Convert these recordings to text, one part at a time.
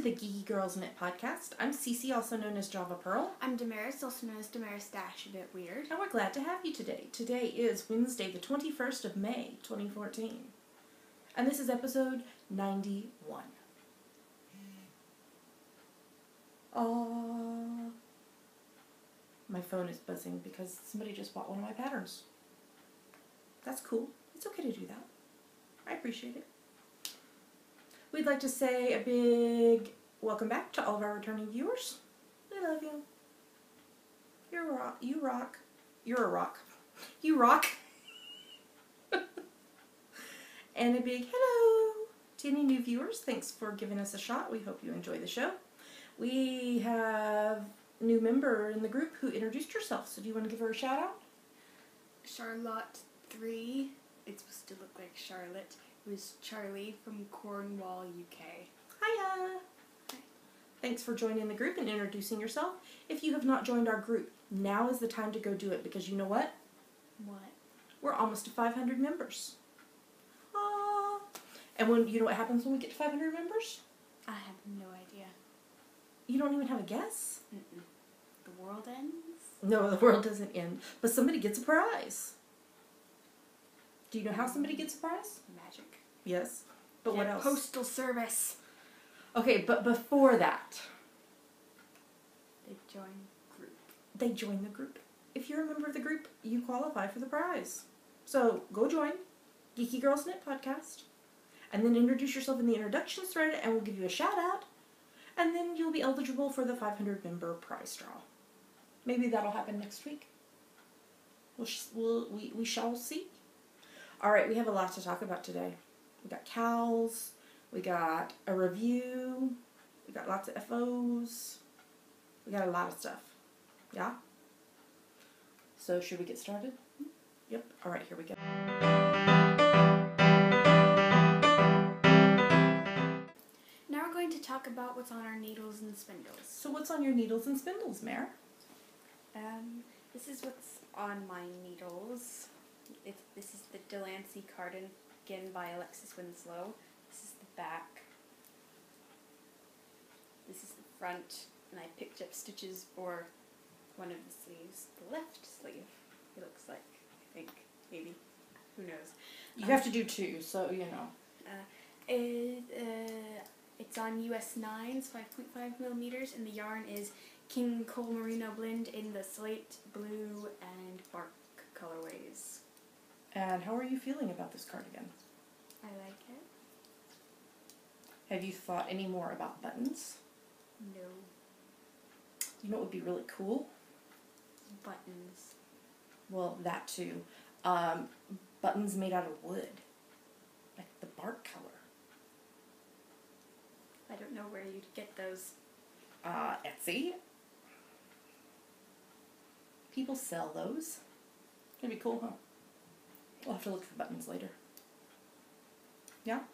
the Geeky Girls Knit podcast. I'm Cece, also known as Java Pearl. I'm Damaris, also known as Damaris Dash, a bit weird. And we're glad to have you today. Today is Wednesday, the 21st of May, 2014. And this is episode 91. My phone is buzzing because somebody just bought one of my patterns. That's cool. It's okay to do that. I appreciate it. We'd like to say a big welcome back to all of our returning viewers. We love you. You're a rock. You rock. You're a rock. You rock. And a big hello to any new viewers. Thanks for giving us a shot. We hope you enjoy the show. We have a new member in the group who introduced herself. So do you want to give her a shout out? Charlotte 3. It's supposed to look like Charlotte. It was Charlie from Cornwall, UK. Hiya! Hi. Thanks for joining the group and introducing yourself. If you have not joined our group, now is the time to go do it because you know what? What? We're almost to 500 members. Ah! And you know what happens when we get to 500 members? I have no idea. You don't even have a guess? Mm-mm. The world ends? No, the world doesn't end. But somebody gets a prize. Do you know how somebody gets a prize? Magic. Yes. But what else? Postal service. Okay, but before that, They join group. they join the group. If you're a member of the group, you qualify for the prize. So go join Geeky Girls Knit Podcast, and then introduce yourself in the introductions thread, and we'll give you a shout out, and then you'll be eligible for the 500 member prize draw. Maybe that'll happen next week. We shall see. All right, we have a lot to talk about today. We got cows, we got a review, we got lots of FOs, we got a lot of stuff. Yeah? So should we get started? Yep. All right, here we go. Now we're going to talk about what's on our needles and spindles. So what's on your needles and spindles, Mare? This is what's on my needles. This is the Delancey cardigan by Alexis Winslow. This is the back. This is the front, and I picked up stitches for one of the sleeves. The left sleeve, it looks like, I think, maybe. Who knows? You have to do two, so you know. It's on US 9s, 5.5 millimeters, and the yarn is King Cole Merino blend in the slate, blue, and bark colorways. And how are you feeling about this cardigan? I like it. Have you thought any more about buttons? No. You know what would be really cool? Buttons. Well, that too. Buttons made out of wood. Like the bark color. I don't know where you'd get those. Etsy. People sell those. It'd be cool, huh? We'll have to look for buttons later. Yeah?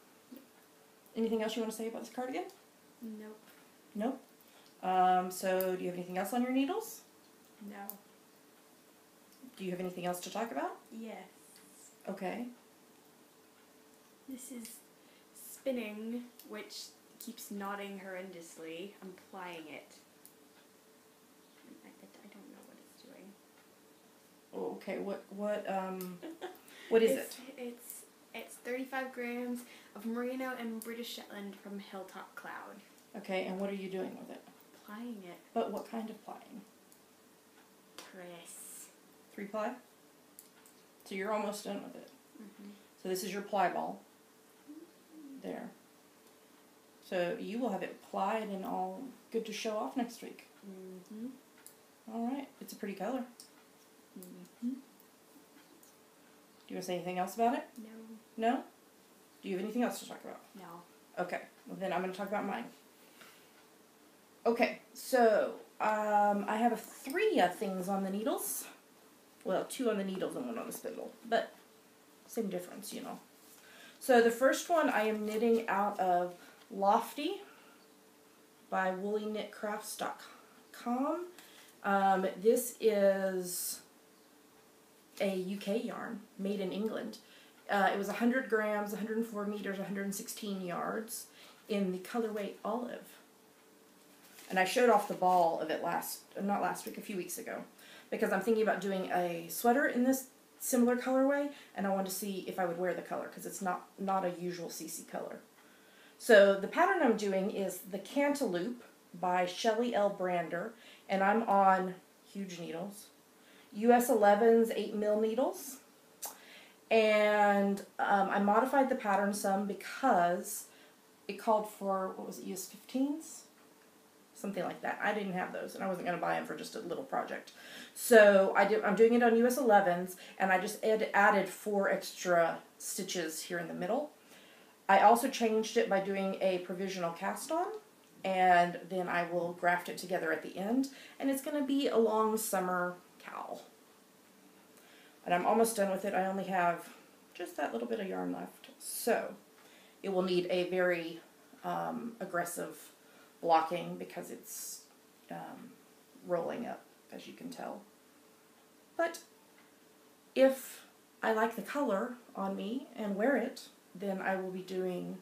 Anything else you want to say about this cardigan? Nope. Nope. So do you have anything else on your needles? No. Do you have anything else to talk about? Yes. Okay. This is spinning, which keeps knotting horrendously. I'm plying it. I don't know what it's doing. Oh, okay. What is it? It's 35 grams of merino and British Shetland from Hilltop Cloud. Okay, and what are you doing with it? Plying it. But what kind of plying? Press. 3-ply? So you're almost done with it. Mm-hmm. So this is your ply ball. There. So you will have it plied and all good to show off next week. Mm-hmm. Alright. It's a pretty color. Mm-hmm. Do you want to say anything else about it? No. No? Do you have anything else to talk about? No. Okay. Well, then I'm going to talk about mine. Okay. So, I have 3 things on the needles. Well, 2 on the needles and 1 on the spindle. But, same difference, you know. So, the first one I am knitting out of Lofty by woolyknitcrafts.com. This is a UK yarn made in England. It was 100 grams, 104 meters, 116 yards in the colorway Olive. And I showed off the ball of it not last week, a few weeks ago. Because I'm thinking about doing a sweater in this similar colorway, and I wanted to see if I would wear the color, because it's not a usual CC color. So the pattern I'm doing is the Cantaloupe by Shelly L. Brander, and I'm on huge needles. US 11s 8mm needles. And I modified the pattern some because it called for, what was it, US 15s? Something like that. I didn't have those, and I wasn't going to buy them for just a little project. So I'm doing it on US 11s, and I just added 4 extra stitches here in the middle. I also changed it by doing a provisional cast on, and then I will graft it together at the end, and it's going to be a long summer cowl. And I'm almost done with it. I only have just that little bit of yarn left. So it will need a very aggressive blocking because it's rolling up, as you can tell. But if I like the color on me and wear it, then I will be doing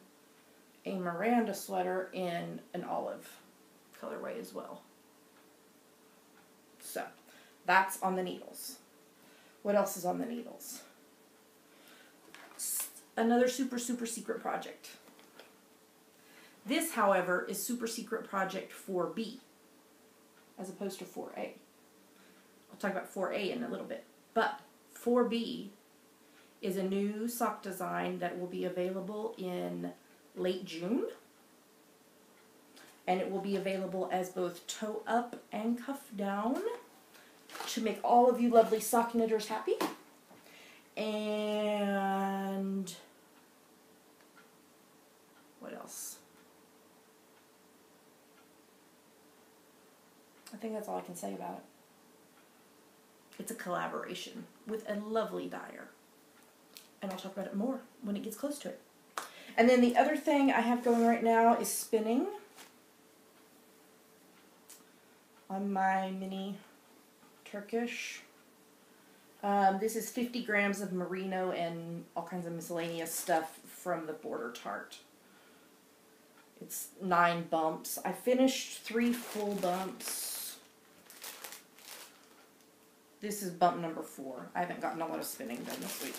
a Miranda sweater in an olive colorway as well. So that's on the needles. What else is on the needles? Another super secret project. This, however, is super secret project 4B as opposed to 4A. I'll talk about 4A in a little bit. But 4B is a new sock design that will be available in late June. And it will be available as both toe up and cuff down to make all of you lovely sock knitters happy. And what else? I think that's all I can say about it. It's a collaboration with a lovely dyer. And I'll talk about it more when it gets close to it. And then the other thing I have going right now is spinning on my mini Turkish. This is 50 grams of merino and all kinds of miscellaneous stuff from the Border Tart. It's 9 bumps. I finished 3 full bumps. This is bump number 4. I haven't gotten a lot of spinning done this week,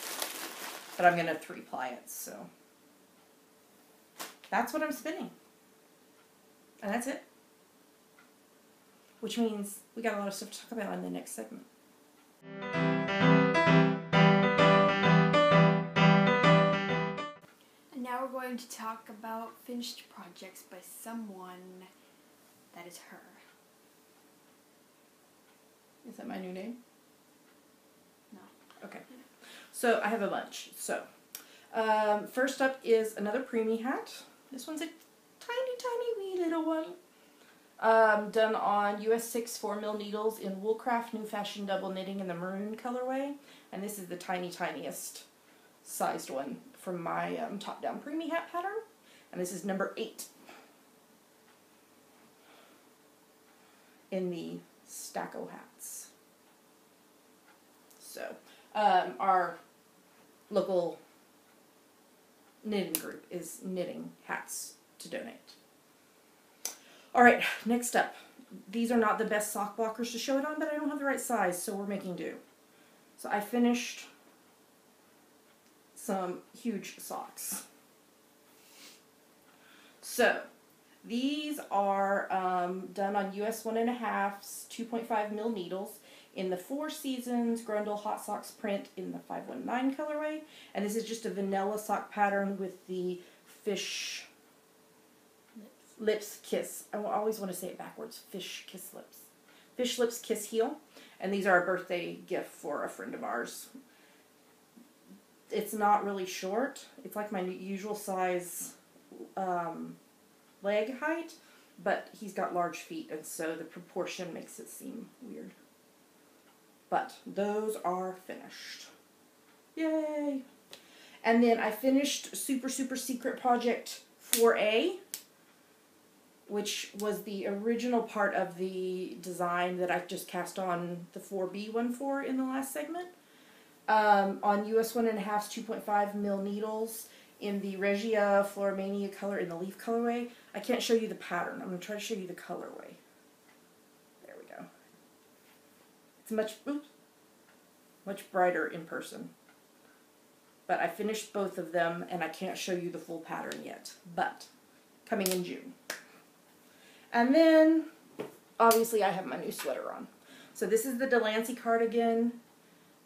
but I'm going to 3-ply it, so that's what I'm spinning. And that's it. Which means we got a lot of stuff to talk about in the next segment. And now we're going to talk about finished projects by someone that is her. Is that my new name? No. Okay. So I have a bunch. So first up is another preemie hat. This one's a tiny wee little one. Done on US 6 4mm needles in Woolcraft New Fashion Double Knitting in the maroon colorway. And this is the tiniest sized one from my top-down preemie hat pattern. And this is number 8 in the Stacko hats. So, our local knitting group is knitting hats to donate. Alright, next up. These are not the best sock blockers to show it on, but I don't have the right size, so we're making do. So I finished some huge socks. So, these are done on US 1.5's 2.5mm needles in the Four Seasons Grundle Hot Socks print in the 519 colorway. And this is just a vanilla sock pattern with the fish lips kiss. I always want to say it backwards. Fish kiss lips. Fish lips kiss heel. And these are a birthday gift for a friend of ours. It's not really short. It's like my usual size leg height, but he's got large feet, and so the proportion makes it seem weird. But those are finished. Yay! And then I finished super secret project 4A, which was the original part of the design that I just cast on the 4B one for in the last segment. On US 1.5's 2.5mm needles in the Regia Floramania color in the leaf colorway. I can't show you the pattern. I'm going to try to show you the colorway. There we go. It's much brighter in person. But I finished both of them, and I can't show you the full pattern yet. But, coming in June. And then, obviously, I have my new sweater on. So this is the Delancey cardigan.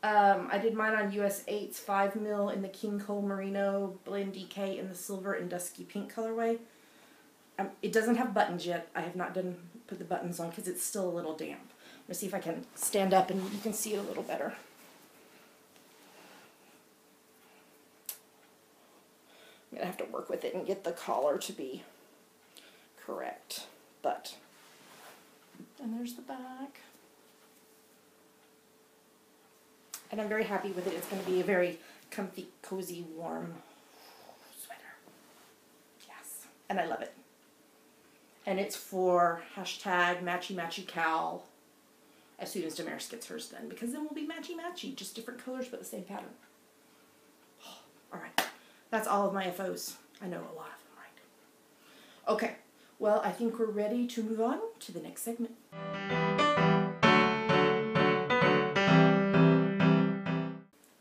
I did mine on US 8's 5mm in the King Cole Merino Blend DK in the silver and dusky pink colorway. It doesn't have buttons yet. I have not put the buttons on because it's still a little damp. I'm going to see if I can stand up and you can see it a little better. I'm going to have to work with it and get the collar to be correct. But, and there's the back. And I'm very happy with it. It's going to be a very comfy, cozy, warm sweater. Yes. And I love it. And it's for #MatchyMatchyCal as soon as Damaris gets hers done. Because then we'll be matchy-matchy. Just different colors but the same pattern. Alright. That's all of my FOs. I know a lot of them, right? Okay. Well, I think we're ready to move on to the next segment.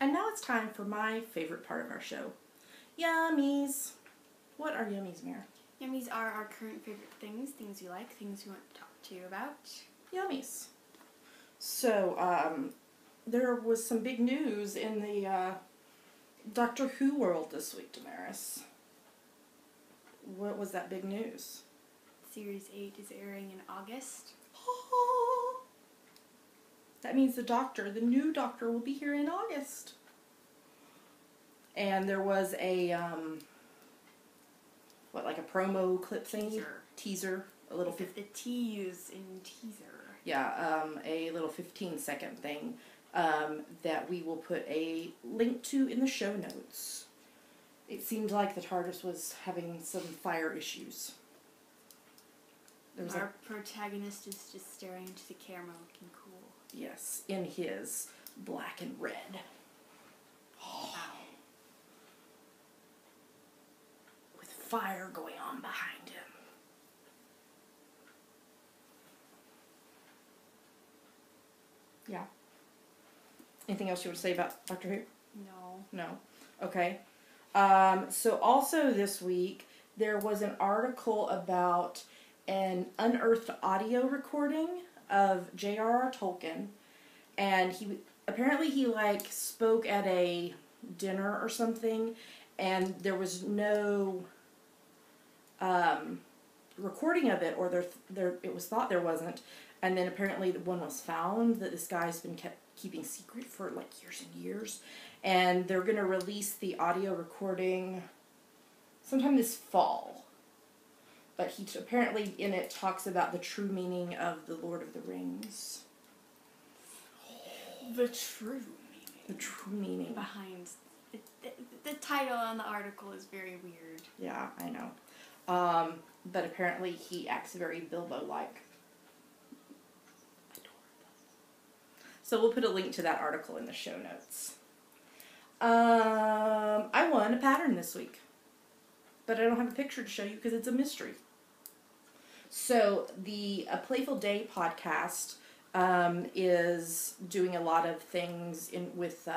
And now it's time for my favorite part of our show. Yummies. What are yummies, Mare? Yummies are our current favorite things, things you like, things we want to talk to you about. Yummies. So, there was some big news in the Doctor Who world this week, Damaris. What was that big news? Series 8 is airing in August. That means the new Doctor, will be here in August. And there was a, like a promo clip thingy? Teaser. A little... The T's in teaser. Yeah, a little 15-second thing that we will put a link to in the show notes. It seemed like the TARDIS was having some fire issues. Our protagonist is just staring into the camera looking cool. Yes, in his black and red. Oh. Wow. With fire going on behind him. Yeah. Anything else you want to say about Doctor Who? No. No. Okay. So also this week, there was an article about an unearthed audio recording of J.R.R. Tolkien, and he like spoke at a dinner or something, and there was no recording of it, or it was thought there wasn't, and then apparently one was found that this guy's been keeping secret for like years and years, and they're going to release the audio recording sometime this fall. But he apparently in it talks about the true meaning of the Lord of the Rings. The true meaning. The true meaning. Behind the title on the article is very weird. Yeah, I know. But apparently he acts very Bilbo-like. So we'll put a link to that article in the show notes. I won a pattern this week. But I don't have a picture to show you because it's a mystery. So the A Playful Day podcast is doing a lot of things with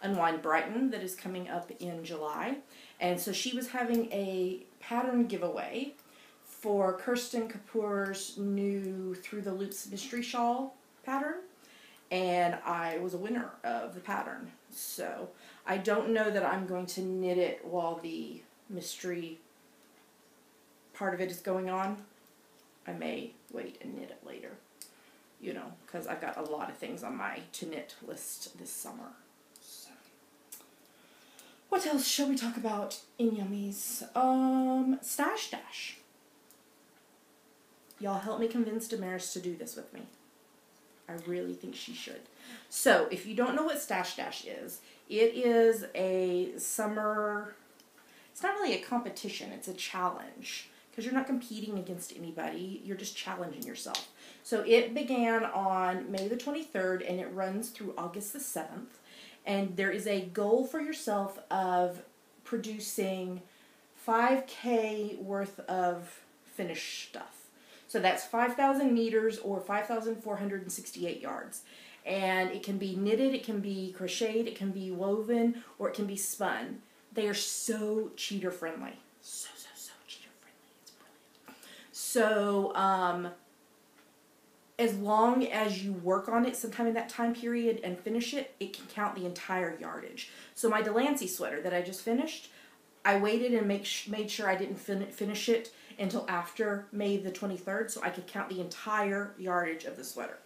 Unwind Brighton that is coming up in July. And so she was having a pattern giveaway for Kirsten Kapoor's new Through the Loops mystery shawl pattern. And I was a winner of the pattern. So I don't know that I'm going to knit it while the mystery part of it is going on. I may wait and knit it later, you know, because I've got a lot of things on my to knit list this summer. So. What else shall we talk about in Yummies? Stash Dash. Y'all help me convince Damaris to do this with me. I really think she should. So, if you don't know what Stash Dash is, it is a summer... It's not really a competition, it's a challenge. Because you're not competing against anybody, you're just challenging yourself. So it began on May the 23rd and it runs through August the 7th. And there is a goal for yourself of producing 5K worth of finished stuff. So that's 5,000 meters or 5,468 yards. And it can be knitted, it can be crocheted, it can be woven, or it can be spun. They are so cheater friendly. So cheater friendly. It's brilliant. So, as long as you work on it sometime in that time period and finish it, it can count the entire yardage. So my Delancey sweater that I just finished, I waited and made sure I didn't finish it until after May the 23rd so I could count the entire yardage of the sweater.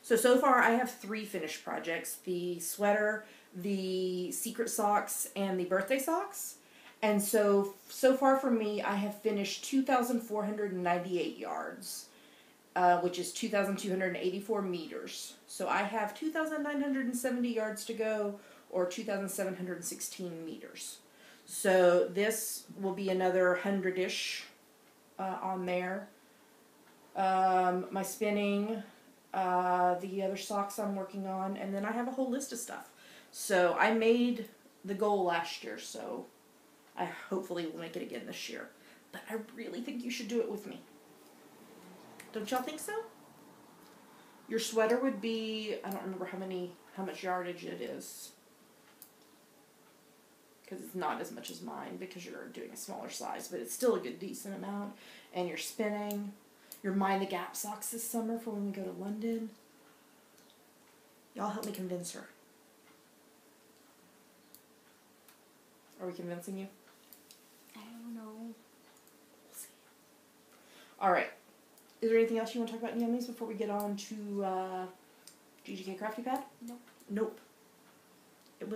So far I have 3 finished projects: the sweater, the secret socks, and the birthday socks. And so far for me, I have finished 2,498 yards. Which is 2,284 meters. So I have 2,970 yards to go, or 2,716 meters. So this will be another 100-ish on there. My spinning, the other socks I'm working on, and then I have a whole list of stuff. So I made the goal last year, so I hopefully will make it again this year. But I really think you should do it with me. Don't y'all think so? Your sweater would be, I don't remember how much yardage it is. Because it's not as much as mine because you're doing a smaller size, but it's still a good decent amount. And you're spinning. Your Mind the Gap socks this summer for when we go to London. Y'all help me convince her. Are we convincing you? I don't know. We'll see. Alright. Is there anything else you want to talk about in Yummies before we get on to GGK Crafty Pad? Nope. Nope. It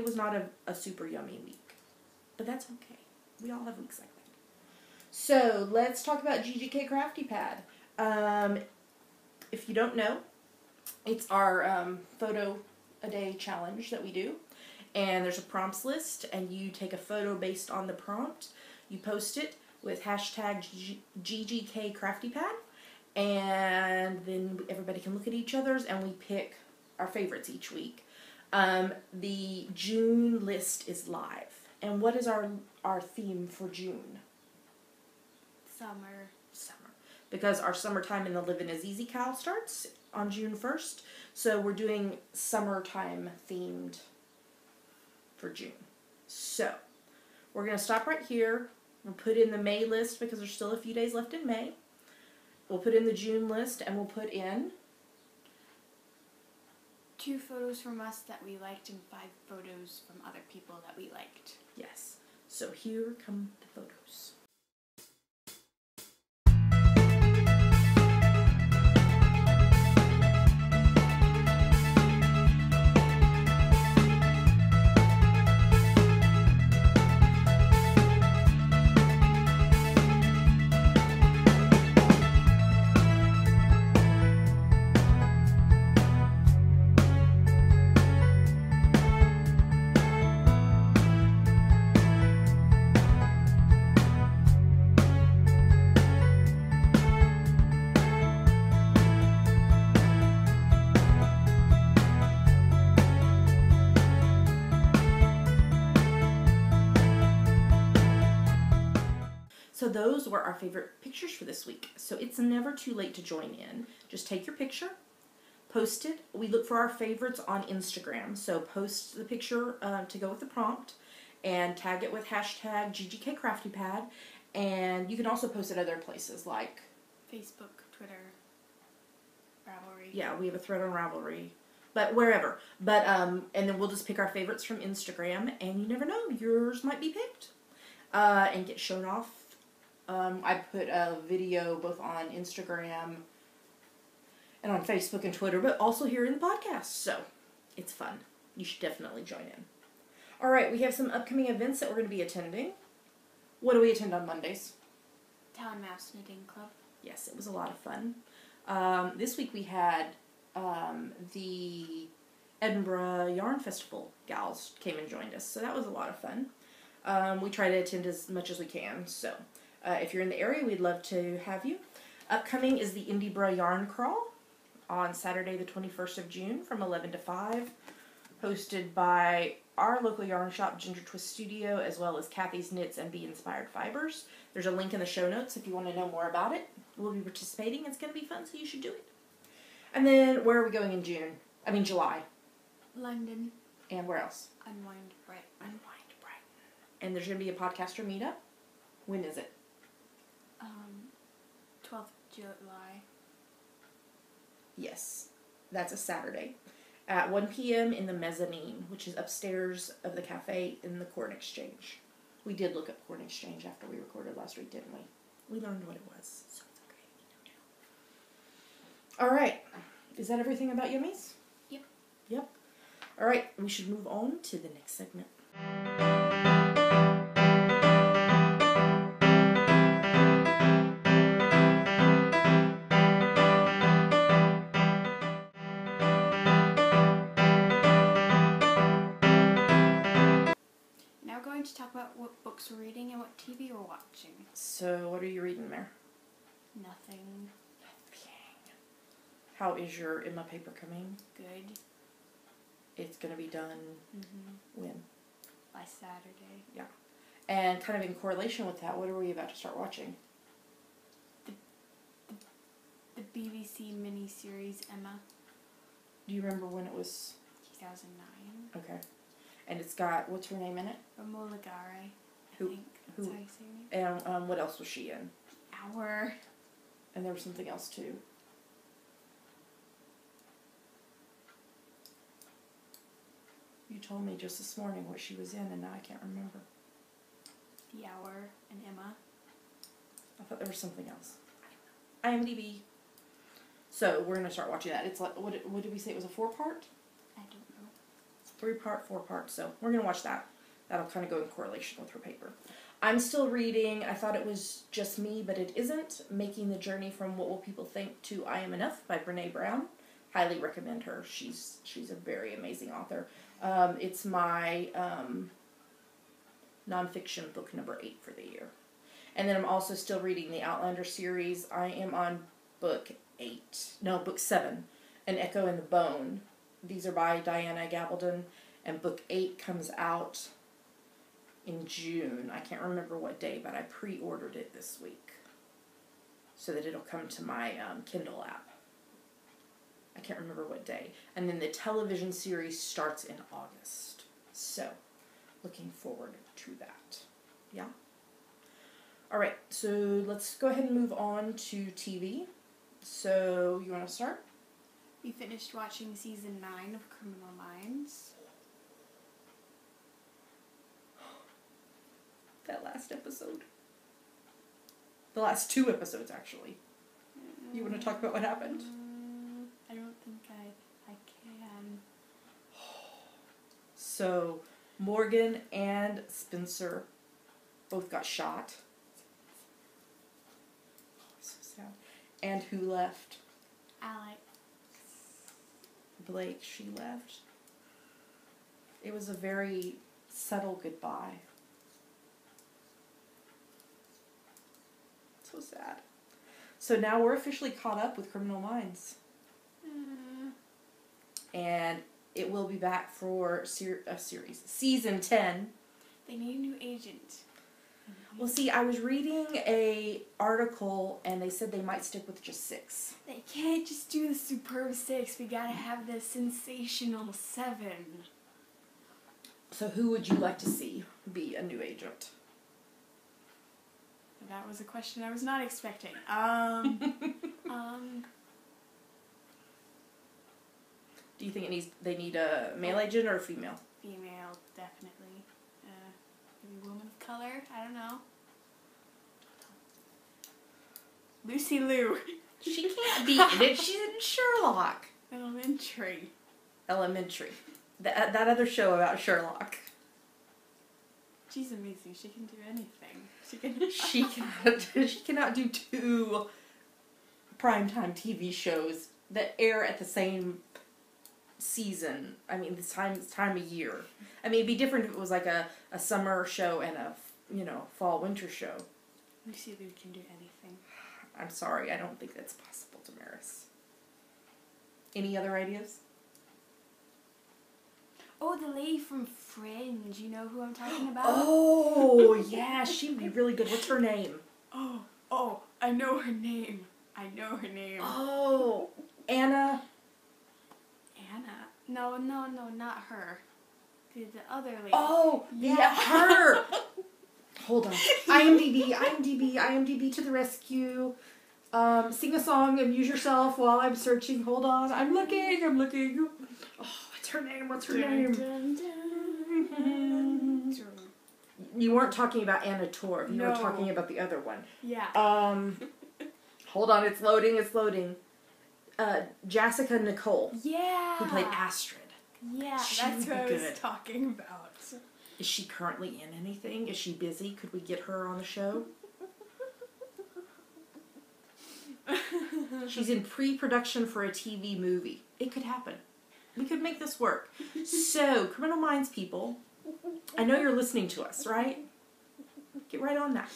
was not a super yummy week. But that's okay. We all have weeks like that. So, let's talk about GGK Crafty Pad. If you don't know, it's our photo a day challenge that we do. And there's a prompts list, and you take a photo based on the prompt. You post it with hashtag GGK Crafty Pad. And then everybody can look at each other's, and we pick our favorites each week. The June list is live. And what is our theme for June? Summer. Because our summertime in the Livin' Is Easy Cal starts on June 1st. So we're doing summertime themed for June. So we're going to stop right here. We'll put in the May list because there's still a few days left in May. We'll put in the June list, and we'll put in 2 photos from us that we liked and 5 photos from other people that we liked. Yes. So here come the photos. So those were our favorite pictures for this week. So it's never too late to join in. Just take your picture, post it. We look for our favorites on Instagram. So post the picture to go with the prompt and tag it with hashtag GGK Crafty Pad. And you can also post it other places like Facebook, Twitter, Ravelry. Yeah, we have a thread on Ravelry. But wherever. But and then we'll just pick our favorites from Instagram, and you never know, yours might be picked and get shown off. I put a video both on Instagram and on Facebook and Twitter, but also here in the podcast. So it's fun. You should definitely join in. All right, we have some upcoming events that we're going to be attending. What do we attend on Mondays? Town Mouse Knitting Club. Yes, it was a lot of fun. This week we had the Edinburgh Yarn Festival gals came and joined us, so that was a lot of fun. We try to attend as much as we can, so if you're in the area, we'd love to have you. Upcoming is the Edinburgh Yarn Crawl on Saturday the 21st of June from 11 to 5, hosted by our local yarn shop, Ginger Twist Studio, as well as Kathy's Knits and Bee Inspired Fibers. There's a link in the show notes if you want to know more about it. We'll be participating. It's going to be fun, so you should do it. And then, where are we going in July? London. And where else? Unwind Brighton. Unwind Brighton. And there's going to be a podcaster meetup. When is it? 12th July. Yes, that's a Saturday. At 1 p.m. in the mezzanine, which is upstairs of the cafe in the Corn Exchange. We did look up Corn Exchange after we recorded last week, didn't we? We learned what it was, so it's okay. All right. Is that everything about Yummies? Yep. Yep. All right. We should move on to the next segment. Now we're going to talk about what books we're reading and what TV we're watching. So, what are you reading there? Nothing. How is your Emma paper coming? Good. It's going to be done when? By Saturday. Yeah. And kind of in correlation with that, what are we about to start watching? The BBC miniseries Emma. Do you remember when it was? 2009. Okay. And it's got, what's her name in it? Romola Gare, I think. Who? That's how you say her name. And what else was she in? Our. And there was something else too. You told me just this morning what she was in, and now I can't remember. The Hour and Emma. I thought there was something else. IMDb. So we're gonna start watching that. It's like, what did we say? It was a 4-part? I don't know. 3-part, 4-part. So we're gonna watch that. That'll kind of go in correlation with her paper. I'm still reading. I thought it was just me, but it isn't. Making the Journey from What Will People Think to I Am Enough by Brene Brown. Highly recommend her. She's a very amazing author. It's my nonfiction book number 8 for the year. And then I'm also still reading the Outlander series. I am on book 7, An Echo in the Bone. These are by Diana Gabaldon, and book 8 comes out in June. I can't remember what day, but I pre-ordered it this week so that it'll come to my Kindle app. I can't remember what day. And then the television series starts in August. So, looking forward to that. Yeah? Alright, so let's go ahead and move on to TV. So, you want to start? We finished watching season 9 of Criminal Minds. That last episode. The last 2 episodes, actually. You want to talk about what happened? I don't think I can. So, Morgan and Spencer both got shot. So sad. And who left? Alex. Blake, she left. It was a very subtle goodbye. So sad. So now we're officially caught up with Criminal Minds. And it will be back for a series. Season 10. They need a new agent. Well, see, I was reading a article, and they said they might stick with just 6. They can't just do the superb 6. We gotta have the sensational 7. So who would you like to see be a new agent? That was a question I was not expecting. Do you think they need a male agent or a female? Female, definitely. Maybe woman of color? I don't know. Lucy Liu. She can't be in it. She's in Sherlock. Elementary. That other show about Sherlock. She's amazing. She can do anything. She cannot do 2 primetime TV shows that air at the same season. I mean, this time of year. I mean, it'd be different if it was like a summer show and a fall winter show. Lucy Liu can do anything. I'm sorry, I don't think that's possible, Damaris. Any other ideas? Oh, the lady from Fringe. You know who I'm talking about? Oh, yeah, she'd be really good. What's her name? Oh, I know her name. Oh, Anna. Anna? No, not her. The other lady. Oh, yeah, her. Hold on. IMDb to the rescue. Sing a song, amuse yourself while I'm searching. Hold on. I'm looking. Oh, what's her name? You weren't talking about Anna Torv. You were talking about the other one. Yeah. Hold on. It's loading. Jessica Nicole. Yeah. Who played Astrid. Yeah, She that's would what I be was good. talking about. Is she currently in anything? Is she busy? Could we get her on the show? She's in pre-production for a TV movie. It could happen. We could make this work. So, Criminal Minds people, I know you're listening to us, right? Get right on that.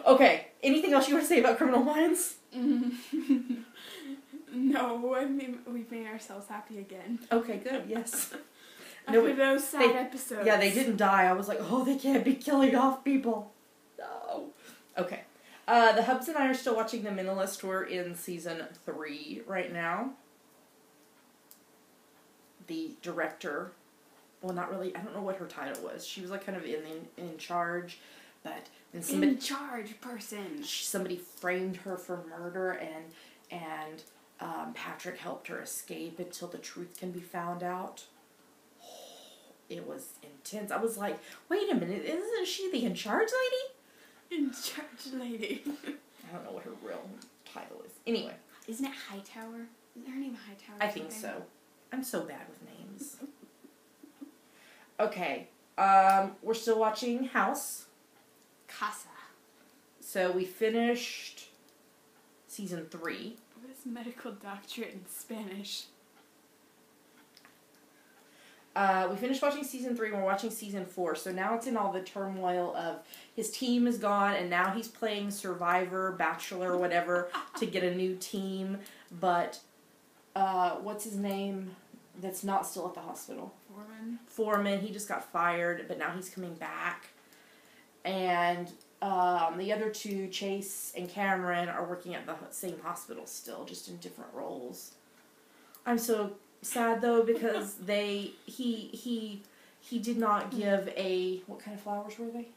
Okay, anything else you want to say about Criminal Minds? No, I mean, we've made ourselves happy again. Okay, good, yes. After those sad episodes. Yeah, they didn't die. I was like, oh, they can't be killing off people. No. Okay. The Hubs and I are still watching The Minimalist. We're in season 3 right now. The director, well, not really, I don't know what her title was. She was like kind of in charge, but then somebody... In charge person. Somebody framed her for murder, and Patrick helped her escape until the truth can be found out. It was intense. I was like, wait a minute, isn't she the in charge lady? In charge lady. I don't know what her real title is. Anyway. Isn't it Hightower? Isn't her name Hightower? I think so. I'm so bad with names. Okay. We're still watching House. Casa. So we finished season 3. What is medical doctorate in Spanish? We finished watching season 3 and we're watching season 4. So now it's in all the turmoil of his team is gone and now he's playing Survivor, Bachelor, whatever, to get a new team. But, what's his name that's not still at the hospital? Foreman. He just got fired, but now he's coming back. And the other two, Chase and Cameron, are working at the same hospital still, just in different roles. I'm so sad though because he did not give a, what kind of flowers were they?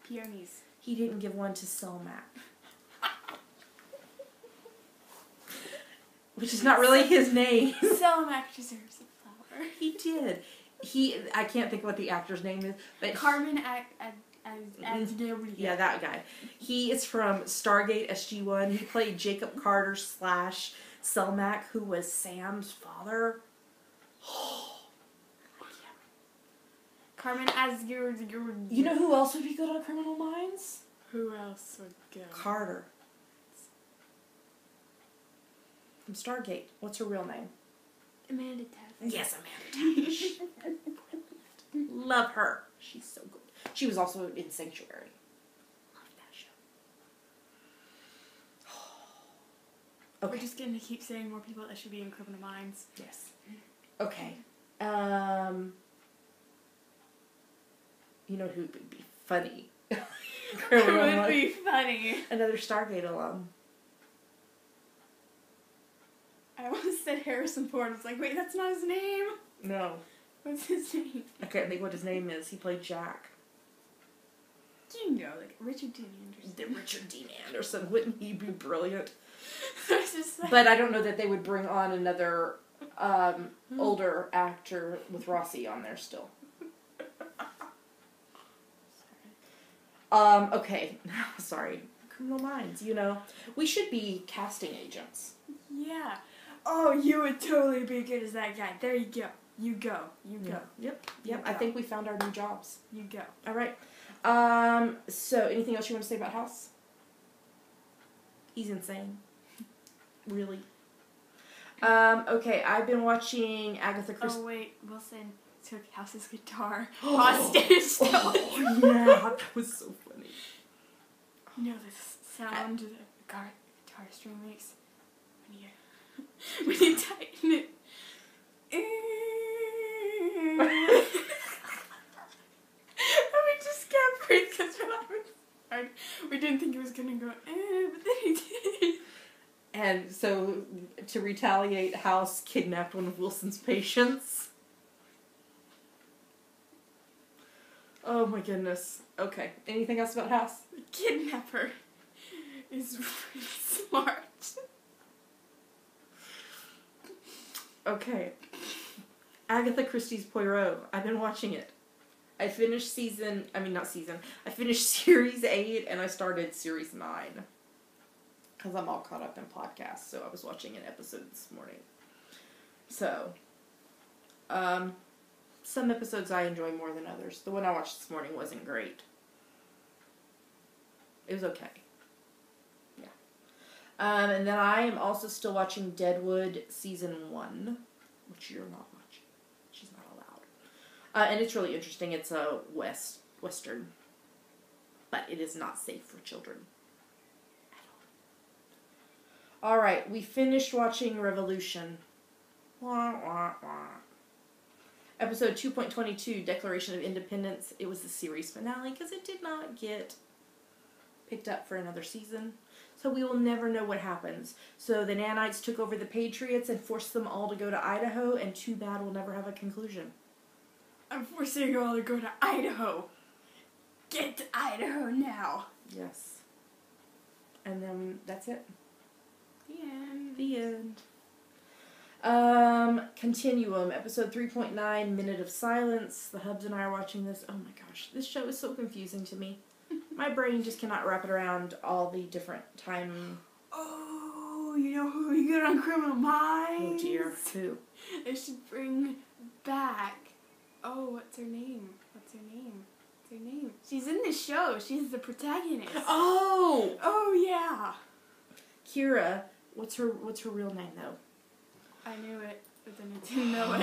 Peonies. He didn't give one to Selmac. Which is not really his name. Selmac deserves a flower. He did. I can't think what the actor's name is, but Carmen yeah, that guy. He is from Stargate SG-1. He played Jacob Carter / Selmac, who was Sam's father. Carmen as your. You know who else would be good on Criminal Minds? Who else would go? Carter. From Stargate. What's her real name? Amanda Taft. Yes, Amanda Taft. Love her. She's so good. She was also in Sanctuary. Love that show. Okay. We're just gonna keep saying more people that should be in Criminal Minds. Yes. Okay. You know who would be funny? Who would be funny? Another Stargate alum. I almost said Harrison Ford. I was like, wait, that's not his name. No. What's his name? I can't think what his name is. He played Jack. Do you know, like Richard Dean Anderson? Richard Dean Anderson. Wouldn't he be brilliant? Like, but I don't know that they would bring on another older actor with Rossi on there still. Okay. Sorry. Criminal Minds, you know. We should be casting agents. Yeah. Oh, you would totally be good as that guy. There you go. You go. You go. Yep. I think we found our new jobs. You go. All right. So anything else you want to say about House? He's insane. Really. Okay, I've been watching Agatha Christie. Oh, wait. Wilson took House's guitar hostage. Oh, yeah. That was so funny. You know the sound the guitar string makes when you when you tighten it. And we just can't breathe because we're laughing so hard. We didn't think it was gonna go, but then it did. And so, to retaliate, House kidnapped one of Wilson's patients. Oh my goodness. Okay. Anything else about House? The kidnapper is really smart. Okay. Agatha Christie's Poirot. I've been watching it. I finished I finished series 8 and I started series 9. Because I'm all caught up in podcasts, so I was watching an episode this morning. So, some episodes I enjoy more than others. The one I watched this morning wasn't great. It was okay. Yeah. And then I am also still watching Deadwood Season 1, which you're not watching. She's not allowed. And it's really interesting. It's a Western. But it is not safe for children. Alright, we finished watching Revolution. Wah, wah, wah. Episode 2.22, Declaration of Independence. It was the series finale because it did not get picked up for another season. So we will never know what happens. So the Nanites took over the Patriots and forced them all to go to Idaho, and too bad we'll never have a conclusion. I'm forcing you all to go to Idaho. Get to Idaho now. Yes. And then that's it. The end. The end. Continuum, episode 3.9, Minute of Silence. The Hubs and I are watching this. Oh my gosh, this show is so confusing to me. My brain just cannot wrap it around all the different time. Oh, you know who we get on Criminal Minds? Oh dear, who? They should bring back. Oh, what's her name? What's her name? What's her name? She's in the show. She's the protagonist. Oh! Oh yeah. Kira. What's her real name though? I knew it, but then I didn't know it.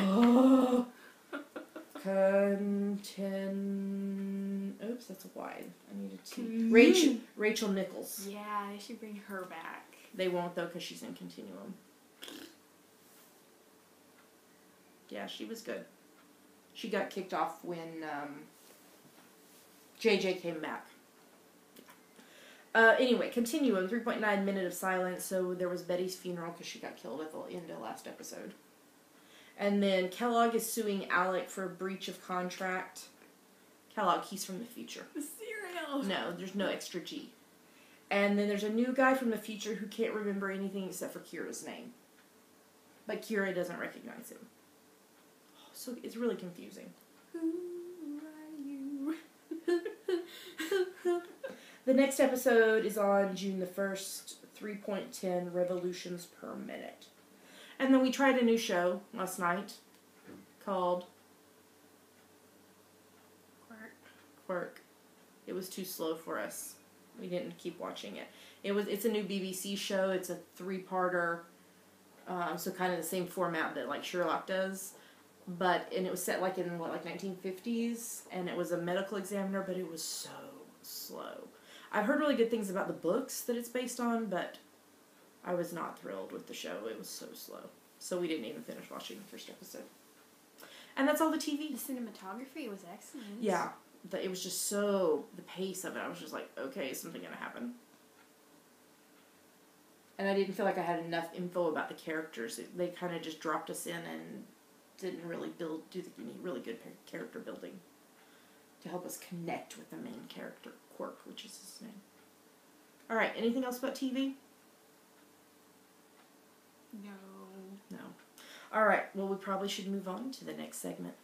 Oops, that's a Y. I need a T. Rachel Nichols. Yeah, they should bring her back. They won't though, because she's in Continuum. Yeah, she was good. She got kicked off when JJ came back. Anyway, Continuum, 3.9 Minute of Silence. So there was Betty's funeral because she got killed at the end of last episode. And then Kellogg is suing Alec for breach of contract. Kellogg, he's from the future. The cereal. No, there's no extra G. And then there's a new guy from the future who can't remember anything except for Kira's name. But Kira doesn't recognize him. Oh, so it's really confusing. Who are you? The next episode is on June the 1st, 3.10 revolutions per minute. And then we tried a new show last night called Quirk. It was too slow for us. We didn't keep watching it. It's a new BBC show. It's a 3-parter. So kind of the same format that like Sherlock does. And it was set like in 1950s, and it was a medical examiner, but it was so slow. I've heard really good things about the books that it's based on, but I was not thrilled with the show. It was so slow. So we didn't even finish watching the first episode. And that's all the TV. The cinematography was excellent. Yeah. It was just so, the pace of it, I was just like, okay, is something going to happen? And I didn't feel like I had enough info about the characters. They kind of just dropped us in and didn't really do any really good character building to help us connect with the main character, Quirk, which is his name. Alright, anything else about TV? No. Alright, well we probably should move on to the next segment.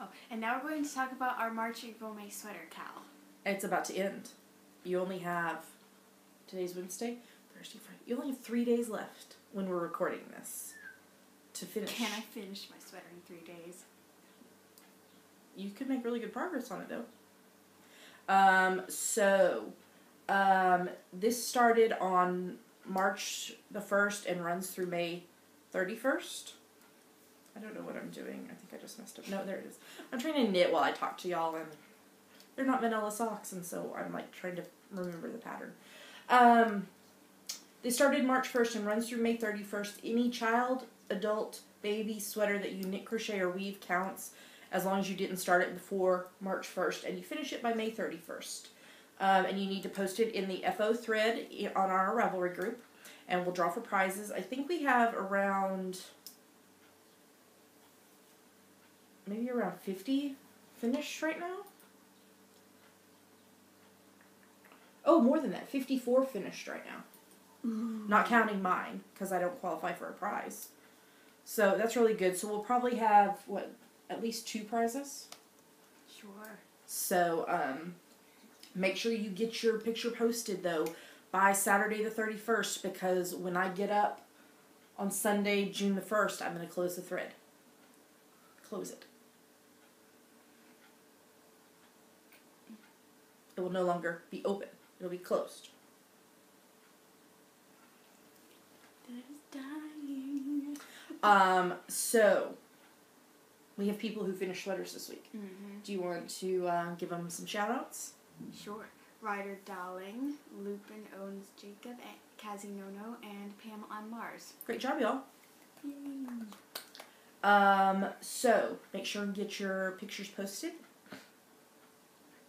Oh, and now we're going to talk about our March, April, May sweater, Cal. It's about to end. You only have, today's Wednesday, Thursday, Friday. You only have 3 days left when we're recording this to finish. Can I finish my sweater in 3 days? You could make really good progress on it though. This started on March the 1st and runs through May 31st. I don't know what I'm doing. I think I just messed up. No, there it is. I'm trying to knit while I talk to y'all, and they're not vanilla socks, and so I'm like trying to remember the pattern. They started March 1st and runs through May 31st. Any child, adult, baby sweater that you knit, crochet, or weave counts as long as you didn't start it before March 1st, and you finish it by May 31st. And you need to post it in the FO thread on our Ravelry group, and we'll draw for prizes. I think we have maybe around 50 finished right now. Oh, more than that. 54 finished right now. Not counting mine, because I don't qualify for a prize. So that's really good. So we'll probably have, at least 2 prizes? Sure. So, make sure you get your picture posted, though, by Saturday the 31st, because when I get up on Sunday, June the 1st, I'm going to close the thread. Close it. It will no longer be open. It'll be closed. So, we have people who finished sweaters this week. Mm-hmm. Do you want to give them some shout-outs? Sure. Ryder Dowling, Lupin Owns Jacob, Kazi Nono, and Pam on Mars. Great job, y'all. So, make sure and get your pictures posted.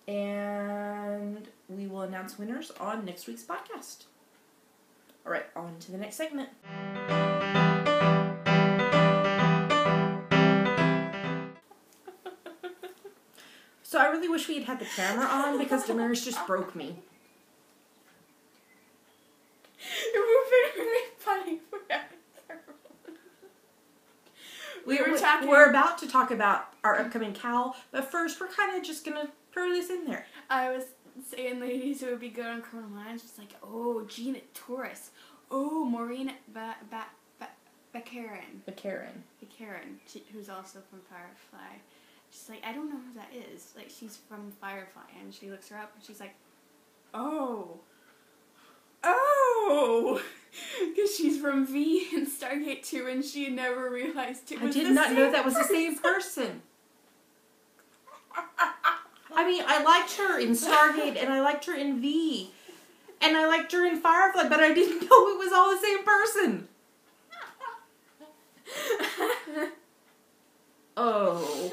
And we will announce winners on next week's podcast. Alright, on to the next segment. So I really wish we had the camera on because Damaris just broke me. It would be really funny for We're about to talk about our upcoming cowl, but first we're kind of just going to throw this in there. I was saying, ladies, it would be good on Criminal Minds. Just like, oh, Jean at Taurus. Oh, Maureen Baccarin, who's also from Firefly. She's like, I don't know who that is. Like, she's from Firefly, and she looks her up, and she's like, oh, because she's from V and Stargate 2, and she never realized it was I did not know that was the same person. I mean, I liked her in Stargate, and I liked her in V, and I liked her in Firefly, but I didn't know it was all the same person. Oh.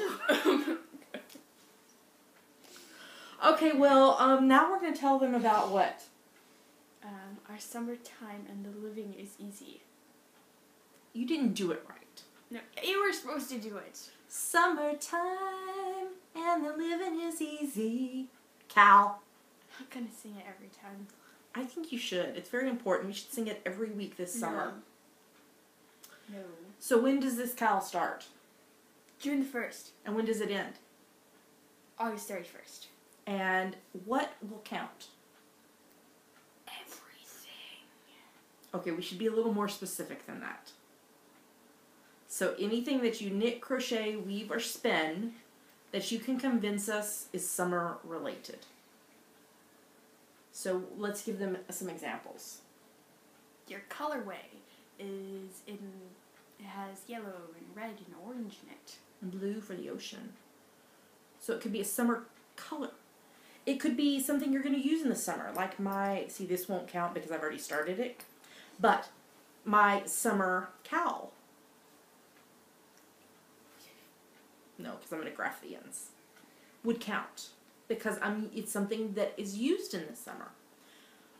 Okay, well, now we're going to tell them about what? Our summertime and the living is easy. You didn't do it right. No, you were supposed to do it. Summertime and the living is easy. Cal. I'm going to sing it every time. I think you should. It's very important. We should sing it every week this summer. No. So when does this Cal start? June the 1st. And when does it end? August 31st. And what will count? Everything. Okay, we should be a little more specific than that. So anything that you knit, crochet, weave, or spin that you can convince us is summer related. So let's give them some examples. Your colorway is it has yellow and red and orange in it. And blue for the ocean. So it could be a summer color. It could be something you're going to use in the summer, like see, this won't count because I've already started it, but my summer cowl. No, because I'm going to graph the ends. Would count because it's something that is used in the summer.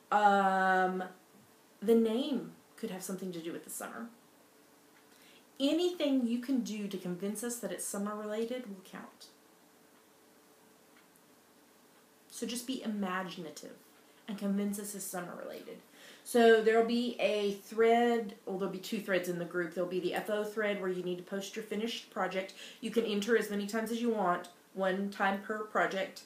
The name could have something to do with the summer. Anything you can do to convince us that it's summer related will count. So just be imaginative and convince us it's summer related. So there'll be a thread, well, there'll be 2 threads in the group. There'll be the FO thread where you need to post your finished project. You can enter as many times as you want, 1 time per project.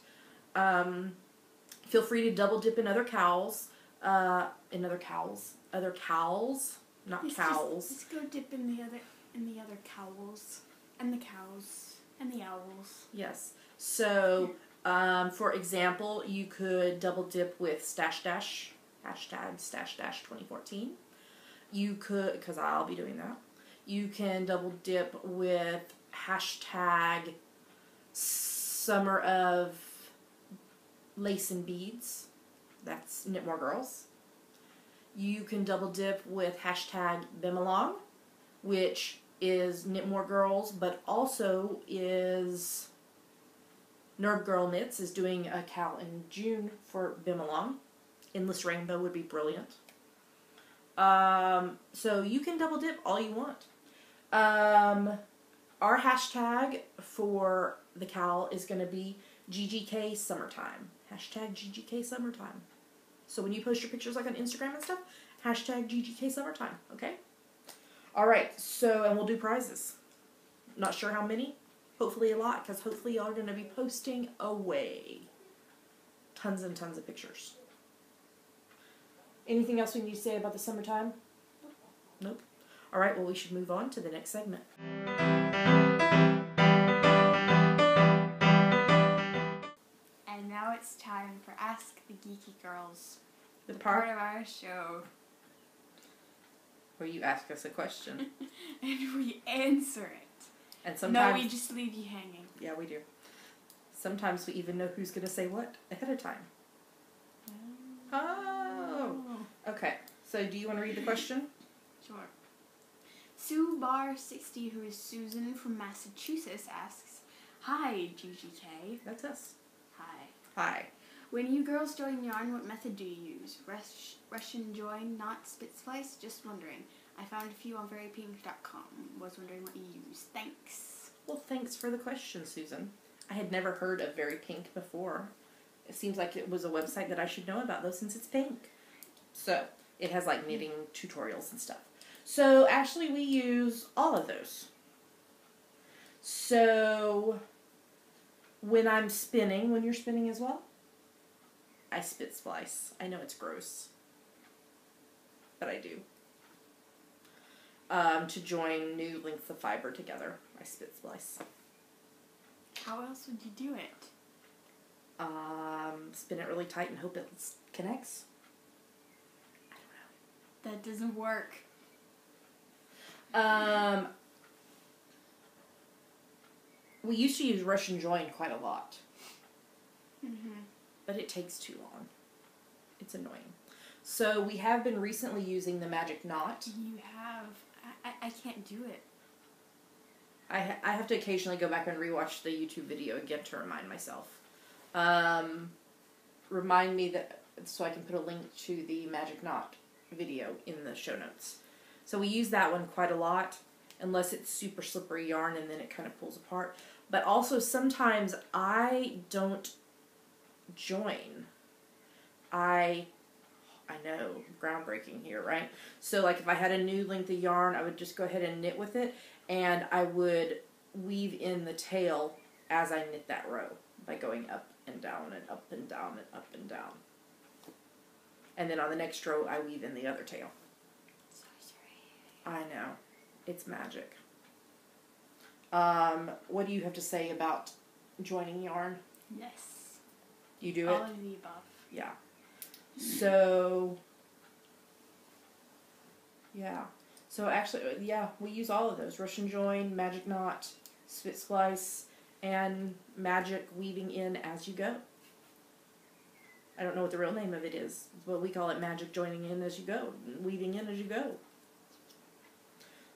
Feel free to double dip in other cowls, not cowls. Just go dip in the other cowls, and the cows, and the owls. Yes. So, for example, you could double dip with #stash 2014. You could, because I'll be doing that. You can double dip with #summer of lace and beads. That's Knit More Girls. You can double dip with hashtag #BimAlong, which is Knit More Girls, but also is Nerd Girl Knits is doing a cal in June for #BimAlong. Endless Rainbow would be brilliant. So you can double dip all you want. Our hashtag for the cal is going to be GGK Summertime. Hashtag GGK Summertime. So when you post your pictures like on Instagram and stuff, hashtag GGK Summertime, okay? Alright, so, and we'll do prizes. Not sure how many. Hopefully a lot, because hopefully y'all are going to be posting away. Tons and tons of pictures. Anything else we need to say about the summertime? Nope. Alright, well we should move on to the next segment. And now it's time for Ask the Geeky Girls. The part of our show. Where you ask us a question. And we answer it. And sometimes... No, we just leave you hanging. Yeah, we do. Sometimes we even know who's going to say what ahead of time. Oh. Okay, so do you want to read the question? Sure. Sue Bar 60, who is Susan from Massachusetts, asks, "Hi, GGK." That's us. Hi. Hi. When you girls join yarn, what method do you use? Russian join, not spit splice? Just wondering. I found a few on verypink.com. Was wondering what you use. Thanks. Well, thanks for the question, Susan. I had never heard of Very Pink before. It seems like it was a website that I should know about, though, since it's pink. So, it has, like, knitting tutorials and stuff. So, actually, we use all of those. So, when I'm spinning, when you're spinning as well, I spit splice. I know it's gross, but I do. To join new lengths of fiber together, I spit splice. How else would you do it? Spin it really tight and hope it connects. I don't know. That doesn't work. We used to use Russian join quite a lot. Mm-hmm. But it takes too long. It's annoying. So we have been recently using the magic knot. You have. I can't do it. I have to occasionally go back and rewatch the YouTube video again to remind myself. Remind me that so I can put a link to the magic knot video in the show notes. So we use that one quite a lot, unless it's super slippery yarn and then it kind of pulls apart. But also sometimes I don't join. I know, groundbreaking here, right? So like if I had a new length of yarn, I would just go ahead and knit with it, and I would weave in the tail as I knit that row by going up and down and up and down and up and down. And then on the next row, I weave in the other tail. I know. It's magic. What do you have to say about joining yarn? Yes. You do it? All of the above. Yeah. So, yeah. So actually, yeah, we use all of those. Russian join, magic knot, spit splice, and magic weaving in as you go. I don't know what the real name of it is, but we call it magic joining in as you go, weaving in as you go.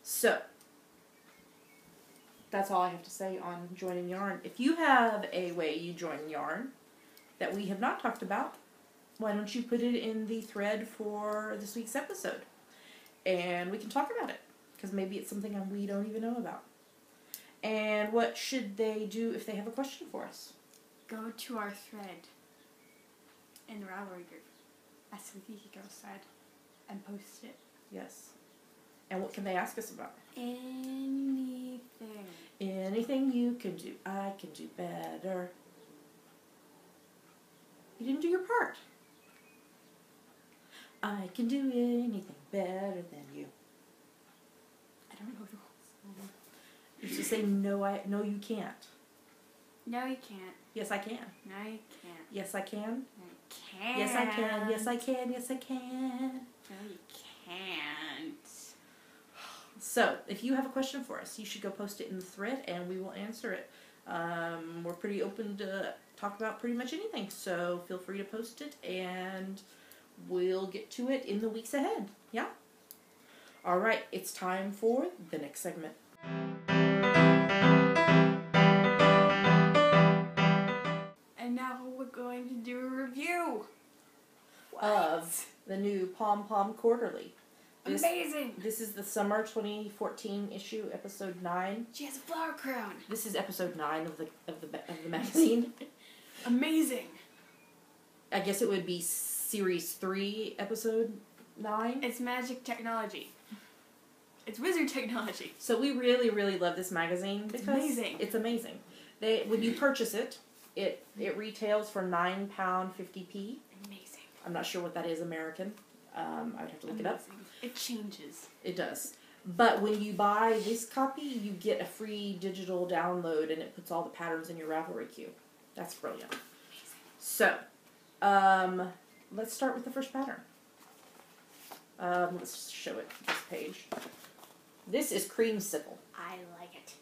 So, that's all I have to say on joining yarn. If you have a way you join yarn that we have not talked about, why don't you put it in the thread for this week's episode? And we can talk about it, because maybe it's something we don't even know about. And what should they do if they have a question for us? Go to our thread in the Ravelry group, as the Geeky Girl said, and post it. Yes. And what can they ask us about? Anything. Anything you can do, I can do better. You didn't do your part. I can do anything better than you. I don't know the whole song. You should say, no, you can't. No, you can't. Yes, I can. No, you can't. Yes, I can. No, you can't. Yes, I can. Yes, I can. Yes, I can. No, you can't. So, if you have a question for us, you should go post it in the thread, and we will answer it. We're pretty open to talk about pretty much anything, so feel free to post it, and we'll get to it in the weeks ahead. Yeah? Alright, it's time for the next segment. And now we're going to do a review of the new Pom-Pom Quarterly. Amazing! This is the summer 2014 issue, episode 9. She has a flower crown. This is episode 9 of the magazine. Amazing! I guess it would be series 3, episode 9. It's magic technology. It's wizard technology. So we really, really love this magazine because amazing. It's amazing. When you purchase it, it retails for £9.50p. Amazing. I'm not sure what that is American. I would have to look it up. It changes. It does. But when you buy this copy, you get a free digital download, and it puts all the patterns in your Ravelry queue. That's brilliant. Amazing. So, let's start with the first pattern. Let's show it this page. This is Creamsicle. I like it.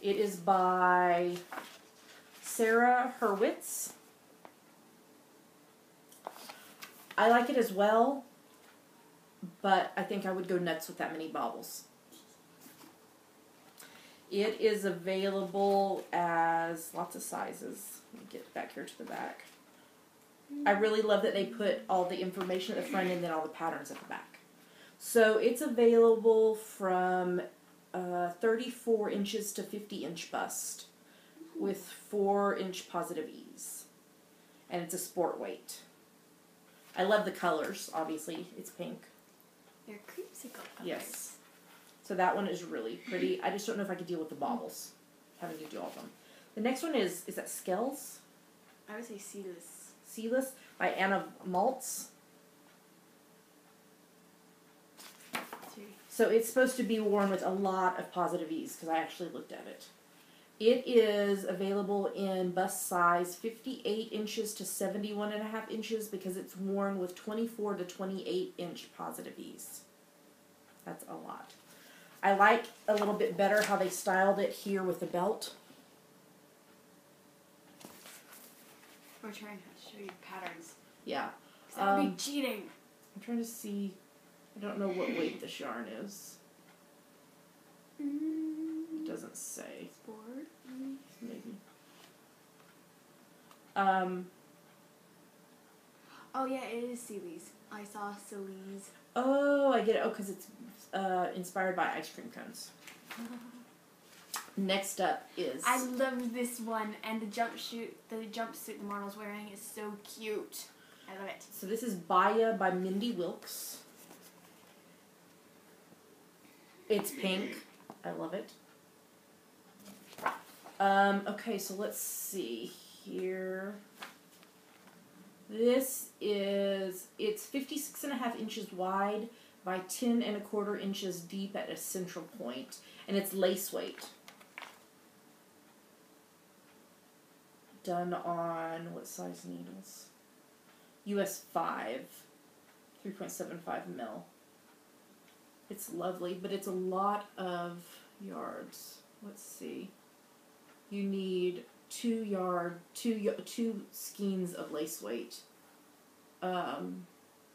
It is by Sarah Hurwitz. I like it as well, but I think I would go nuts with that many baubles. It is available as lots of sizes. Let me get back here to the back. I really love that they put all the information at the front and then all the patterns at the back. So it's available from 34 inches to 50-inch bust with 4-inch positive ease. And it's a sport weight. I love the colors, obviously. It's pink. They're creamsicle colors. Yes. So that one is really pretty. I just don't know if I could deal with the baubles. Having to do all of them. The next one is that Skells? I would say seedless. Seedless by Anna Maltz. So it's supposed to be worn with a lot of positive ease because I actually looked at it. It is available in bust size 58 inches to 71.5 inches because it's worn with 24 to 28 inch positive ease. That's a lot. I like a little bit better how they styled it here with the belt. We're trying to show you patterns. Yeah. That would be cheating. I'm trying to see. I don't know what weight this yarn is. It doesn't say. Board? Maybe. Oh yeah, it is Sealy's. I saw Sealy's. Oh, I get it. Oh, because it's inspired by ice cream cones. Next up is... I love this one, and the jumpsuit the model's wearing is so cute. I love it. So this is Baya by Mindy Wilkes. It's pink. I love it. Okay, so let's see here. This is, it's 56.5 inches wide by 10.25 inches deep at a central point, and it's lace weight. Done on, what size needles? US 5, 3.75 mil. It's lovely, but it's a lot of yards. Let's see. You need 2 skeins of lace weight. Oh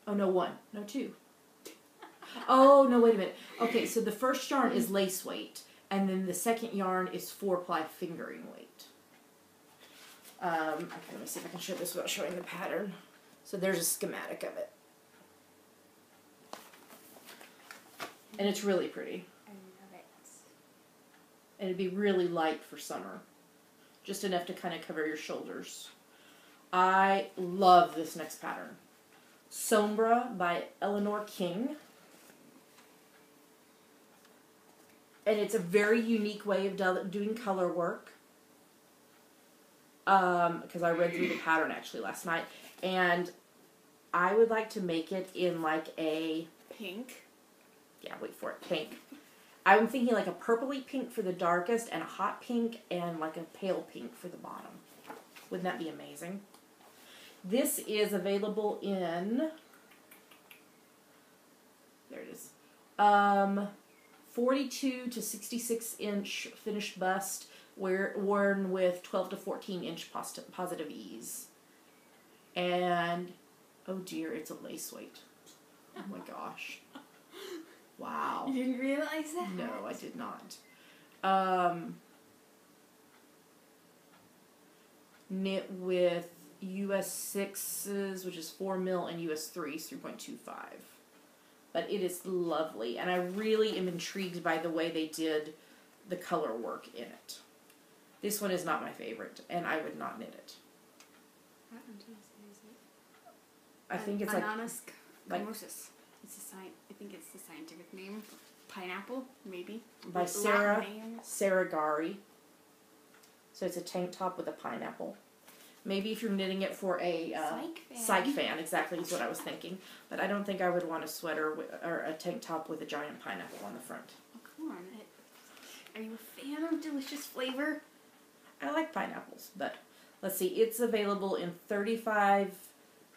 no, 1. No, 2. Oh no, wait a minute. Okay, so the first yarn is lace weight, and then the second yarn is 4-ply fingering weight. Okay, let me see if I can show this without showing the pattern. So there's a schematic of it. And it's really pretty. I love it. And it'd be really light for summer. Just enough to kind of cover your shoulders. I love this next pattern. Sombra by Eleanor King. And it's a very unique way of doing color work. Because I read through the pattern actually last night. And I would like to make it in like a... Pink. Yeah, wait for it. Pink. I'm thinking like a purpley pink for the darkest and a hot pink and like a pale pink for the bottom. Wouldn't that be amazing? This is available in... There it is. 42 to 66 inch finished bust worn with 12 to 14 inch positive ease. And, oh dear, it's a lace weight. Oh my gosh. Wow. You didn't realize that? No, I did not. Knit with US 6s, which is 4 mil, and US 3s, 3.25. But it is lovely, and I really am intrigued by the way they did the color work in it. This one is not my favorite, and I would not knit it. I think it's Ananas like camosus. I think it's the scientific name. Pineapple, maybe. by Sarah Gari. So it's a tank top with a pineapple. Maybe if you're knitting it for a psych fan, exactly is what I was thinking. But I don't think I would want a sweater or a tank top with a giant pineapple on the front. Oh, come on. Are you a fan of delicious flavor? I like pineapples, but let's see. It's available in 35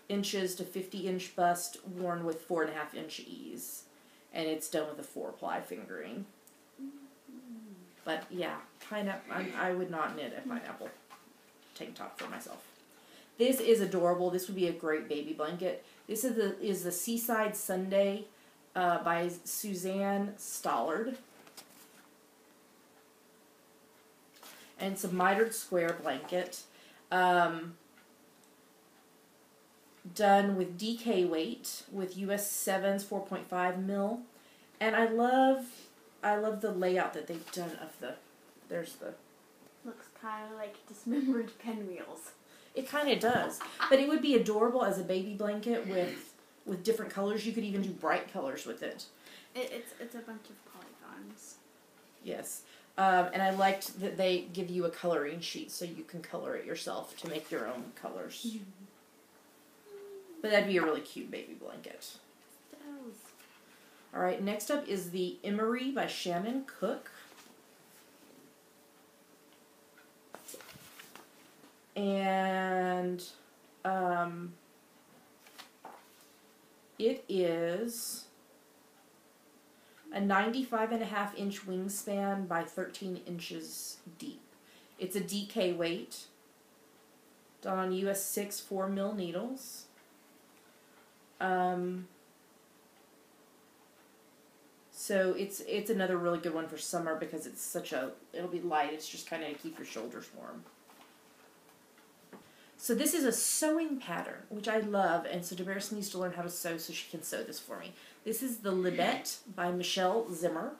inches to 50-inch bust, worn with 4.5-inch ease. And it's done with a 4-ply fingering. But yeah, pineapple. I would not knit a pineapple tank top for myself. This is adorable. This would be a great baby blanket. This is the Seaside Sunday by Suzanne Stollard. And it's a mitered square blanket. Done with DK weight with US 7s, 4.5 mil. And I love the layout that they've done of there's the... Looks kind of like dismembered pinwheels. It kind of does. But it would be adorable as a baby blanket with different colors. You could even do bright colors with it. It's a bunch of polygons. Yes. And I liked that they give you a coloring sheet so you can color it yourself to make your own colors. But that'd be a really cute baby blanket. Alright, next up is the Emery by Shannon Cook. And it is a 95.5-inch wingspan by 13 inches deep. It's a DK weight, done on US 6 4 mil needles. So it's another really good one for summer because it's it'll be light. It's just kind of to keep your shoulders warm. So this is a sewing pattern, which I love, and so Damaris needs to learn how to sew so she can sew this for me. This is the Libet by Michelle Zimmer.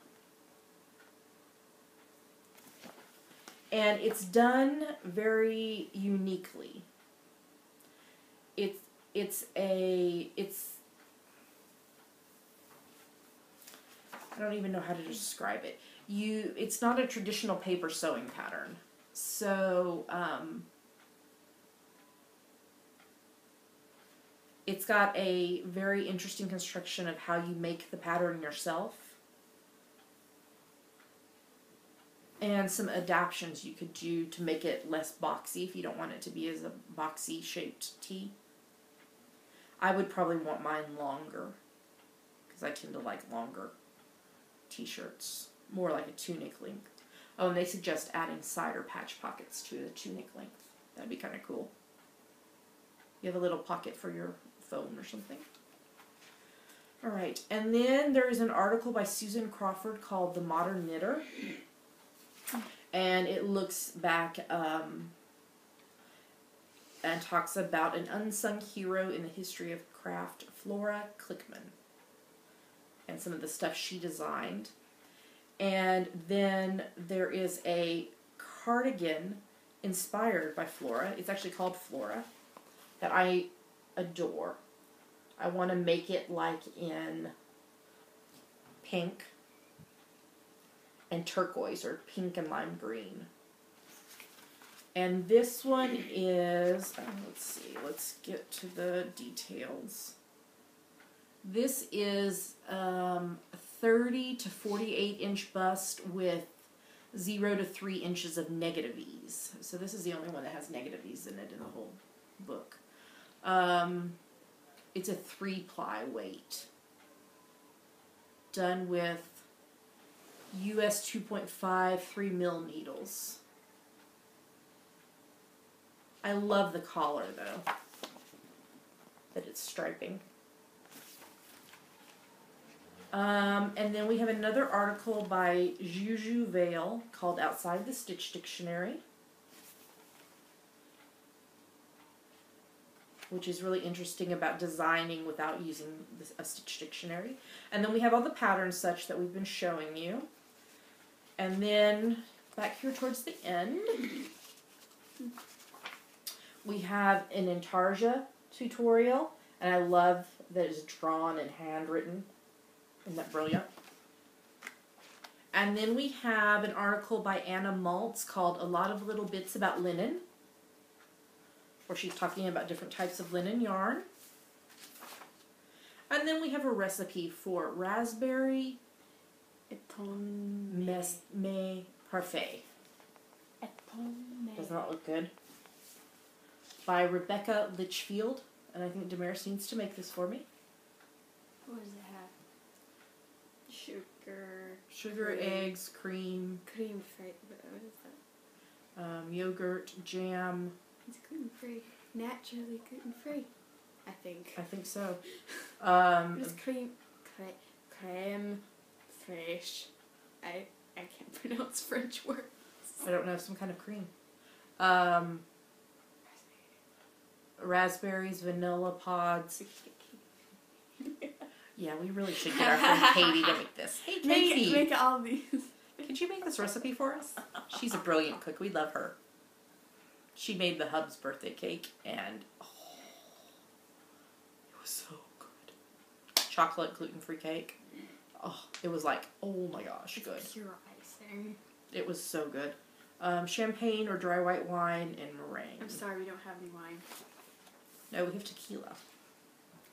And it's done very uniquely. I don't even know how to describe it. It's not a traditional paper sewing pattern. So, it's got a very interesting construction of how you make the pattern yourself. And some adaptations you could do to make it less boxy if you don't want it to be as a boxy shaped tee. I would probably want mine longer because I tend to like longer t-shirts, more like a tunic length. Oh, and they suggest adding side or patch pockets to the tunic length. That'd be kind of cool. You have a little pocket for your phone or something. Alright, and then there is an article by Susan Crawford called The Modern Knitter. And it looks back and talks about an unsung hero in the history of craft, Flora Clickman, and some of the stuff she designed. And then there is a cardigan inspired by Flora. It's actually called Flora, that I adore. I want to make it like in pink and turquoise, or pink and lime green. And this one is, let's see, let's get to the details. This is 30 to 48 inch bust with 0 to 3 inches of negative ease. So this is the only one that has negative ease in it in the whole book. It's a 3-ply weight, done with US 2.5 3 mil needles. I love the collar though, that it's striping. And then we have another article by Juju Vale called Outside the Stitch Dictionary, which is really interesting about designing without using a stitch dictionary. And then we have all the patterns such that we've been showing you. And then back here towards the end, we have an Intarsia tutorial, and I love that it's drawn and handwritten. Isn't that brilliant? And then we have an article by Anna Maltz called A Lot of Little Bits About Linen, where she's talking about different types of linen yarn. And then we have a recipe for raspberry me parfait. Does not look good. By Rebecca Litchfield. And I think Damaris needs to make this for me. What does it have? Sugar, cream. eggs, cream. Cream free. What is that? Yogurt, jam. It's gluten free. Naturally gluten free. I think. I think so. It's creme fraiche. I can't pronounce French words. I don't know, some kind of cream. Raspberries, vanilla pods. Yeah, we really should get our friend Katie to make this. Hey, Katie! Make all these. Could you make this recipe for us? She's a brilliant cook. We love her. She made the Hub's birthday cake, and oh, it was so good. Chocolate gluten-free cake. Oh, it was like, oh my gosh, good. Pure icing. It was so good. Champagne or dry white wine and meringue. I'm sorry, we don't have any wine. No, we have tequila.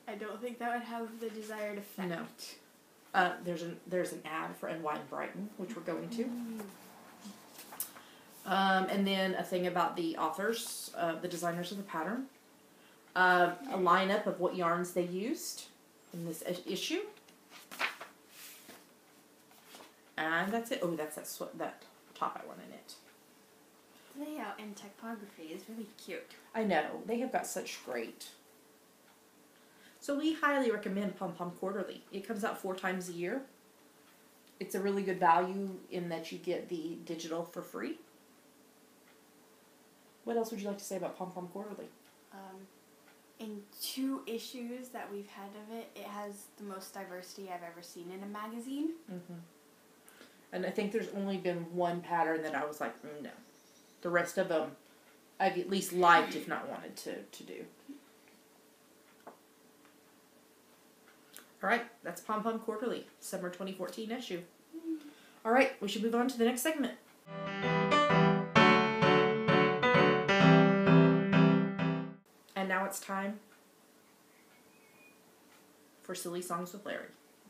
I don't think that would have the desired effect. No. There's an ad for Wine Brighton, which we're going to. And then a thing about the authors, the designers of the pattern. A lineup of what yarns they used in this issue. And that's it. Oh, that's that top I want in it. The layout and typography is really cute. I know. They have got such great. So we highly recommend Pom-Pom Quarterly. It comes out 4 times a year. It's a really good value in that you get the digital for free. What else would you like to say about Pom-Pom Quarterly? In 2 issues that we've had of it, it has the most diversity I've ever seen in a magazine. Mm-hmm. And I think there's only been one pattern that I was like, no. The rest of them, I've at least liked, if not wanted to do. All right, that's Pom-Pom Quarterly, summer 2014 issue. All right, we should move on to the next segment. And now it's time for Silly Songs with Larry.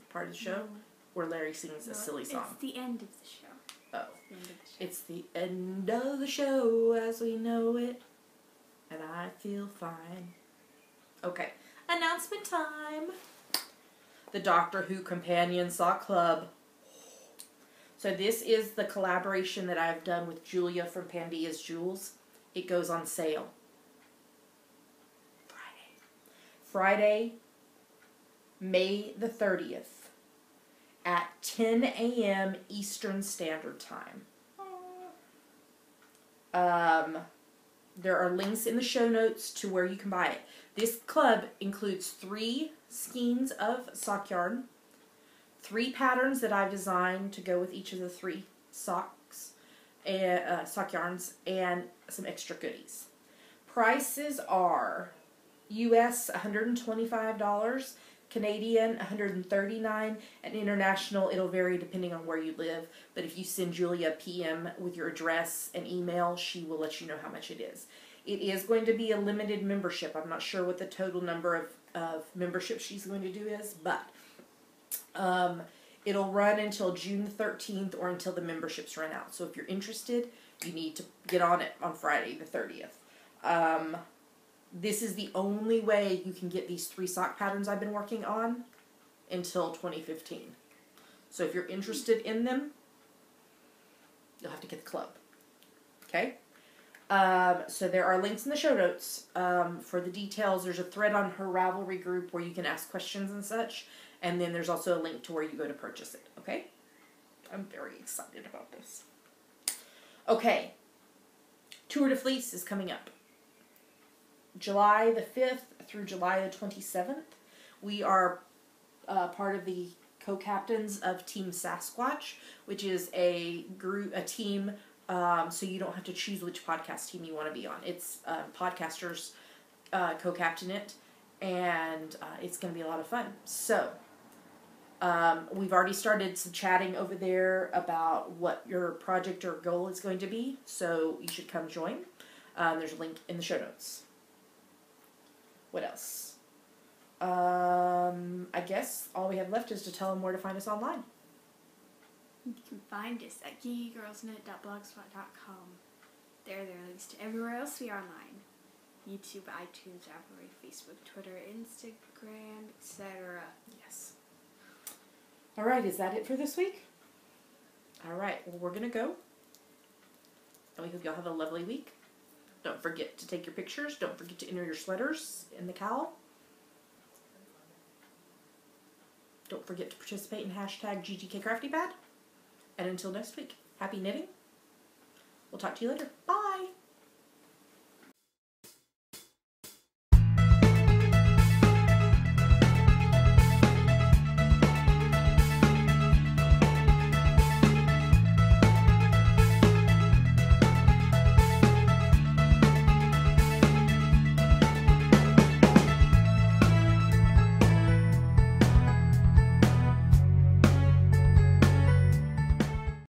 Part of the show where Larry sings a silly song. It's the end of the show. Oh. It's the end of the show as we know it. And I feel fine. Okay. Announcement time. The Doctor Who Companion Sock Club. So this is the collaboration that I've done with Julia from Pandia's Jewels. It goes on sale Friday, May the 30th at 10 a.m. Eastern Standard Time. There are links in the show notes to where you can buy it. This club includes 3 skeins of sock yarn, 3 patterns that I've designed to go with each of the 3 socks, sock yarns, and some extra goodies. Prices are US $125, Canadian $139, and international it'll vary depending on where you live. But if you send Julia a PM with your address and email, she will let you know how much it is. It is going to be a limited membership. I'm not sure what the total number of memberships she's going to do is, but it'll run until June 13th or until the memberships run out. So if you're interested, you need to get on it on Friday the 30th. This is the only way you can get these 3 sock patterns I've been working on until 2015. So if you're interested in them, you'll have to get the club. Okay? So there are links in the show notes for the details. There's a thread on her Ravelry group where you can ask questions and such. And then there's also a link to where you go to purchase it. Okay? I'm very excited about this. Okay. Tour de Fleece is coming up. July the 5th through July the 27th. We are part of the co-captains of Team Sasquatch, which is a team, so you don't have to choose which podcast team you want to be on. It's podcasters co-captain it, and it's going to be a lot of fun. So, we've already started some chatting over there about what your project or goal is going to be, so you should come join. There's a link in the show notes. What else? I guess all we have left is to tell them where to find us online. You can find us at geekygirlsnet.blogspot.com. There are links to everywhere else we are online. YouTube, iTunes, Ravelry, Facebook, Twitter, Instagram, etc. Yes. Alright, is that it for this week? Alright, well, we're going to go. And we hope y'all have a lovely week. Don't forget to take your pictures. Don't forget to enter your sweaters in the cowl. Don't forget to participate in hashtag GGKCraftyPad. And until next week, happy knitting. We'll talk to you later. Bye.